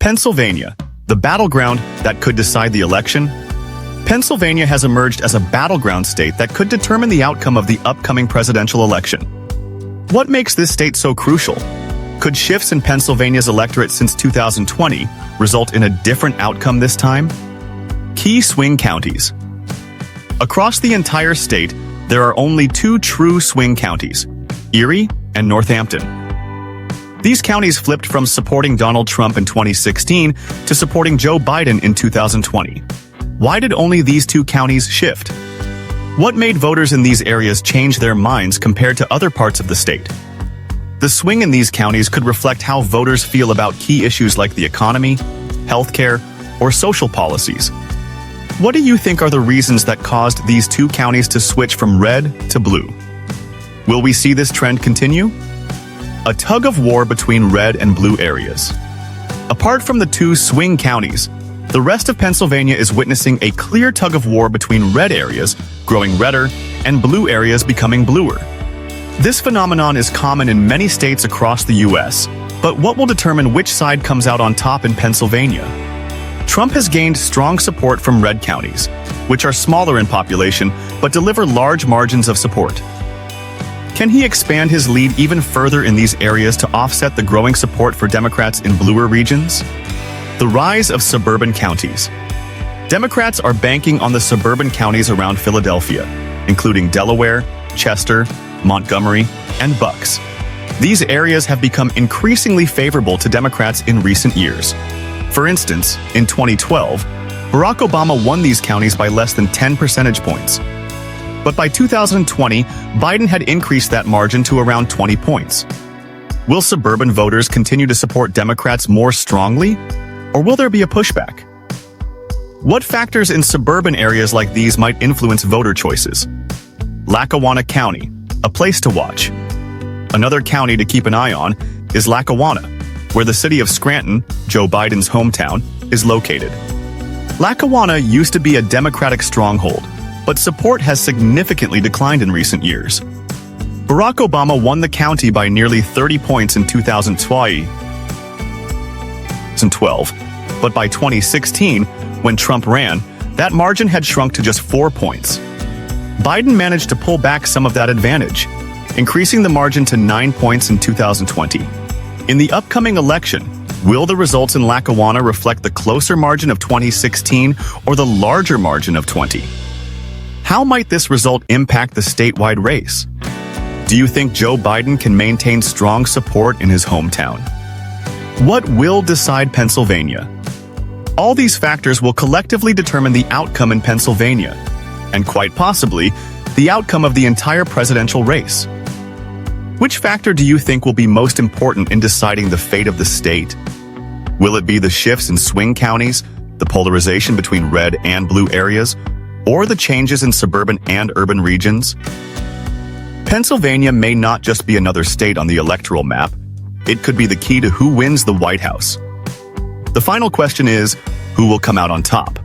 Pennsylvania, the battleground that could decide the election. Pennsylvania has emerged as a battleground state that could determine the outcome of the upcoming presidential election. What makes this state so crucial? Could shifts in Pennsylvania's electorate since 2020 result in a different outcome this time? Key swing counties. Across the entire state, there are only two true swing counties, Erie and Northampton. These counties flipped from supporting Donald Trump in 2016 to supporting Joe Biden in 2020. Why did only these two counties shift? What made voters in these areas change their minds compared to other parts of the state? The swing in these counties could reflect how voters feel about key issues like the economy, healthcare, or social policies. What do you think are the reasons that caused these two counties to switch from red to blue? Will we see this trend continue? A tug of war between red and blue areas. Apart from the two swing counties, the rest of Pennsylvania is witnessing a clear tug of war between red areas growing redder and blue areas becoming bluer. This phenomenon is common in many states across the U.S., but what will determine which side comes out on top in Pennsylvania? Trump has gained strong support from red counties, which are smaller in population but deliver large margins of support. Can he expand his lead even further in these areas to offset the growing support for Democrats in bluer regions? The rise of suburban counties. Democrats are banking on the suburban counties around Philadelphia, including Delaware, Chester, Montgomery, and Bucks. These areas have become increasingly favorable to Democrats in recent years. For instance, in 2012, Barack Obama won these counties by less than 10 percentage points. But by 2020, Biden had increased that margin to around 20 points. Will suburban voters continue to support Democrats more strongly, or will there be a pushback? What factors in suburban areas like these might influence voter choices? Lackawanna County, a place to watch. Another county to keep an eye on is Lackawanna, where the city of Scranton, Joe Biden's hometown, is located. Lackawanna used to be a Democratic stronghold, but support has significantly declined in recent years. Barack Obama won the county by nearly 30 points in 2012, but by 2016, when Trump ran, that margin had shrunk to just 4 points. Biden managed to pull back some of that advantage, increasing the margin to 9 points in 2020. In the upcoming election, will the results in Lackawanna reflect the closer margin of 2016 or the larger margin of 20? How might this result impact the statewide race? Do you think Joe Biden can maintain strong support in his hometown? What will decide Pennsylvania? All these factors will collectively determine the outcome in Pennsylvania, and quite possibly, the outcome of the entire presidential race. Which factor do you think will be most important in deciding the fate of the state? Will it be the shifts in swing counties, the polarization between red and blue areas, or the changes in suburban and urban regions? Pennsylvania may not just be another state on the electoral map. It could be the key to who wins the White House. The final question is, who will come out on top?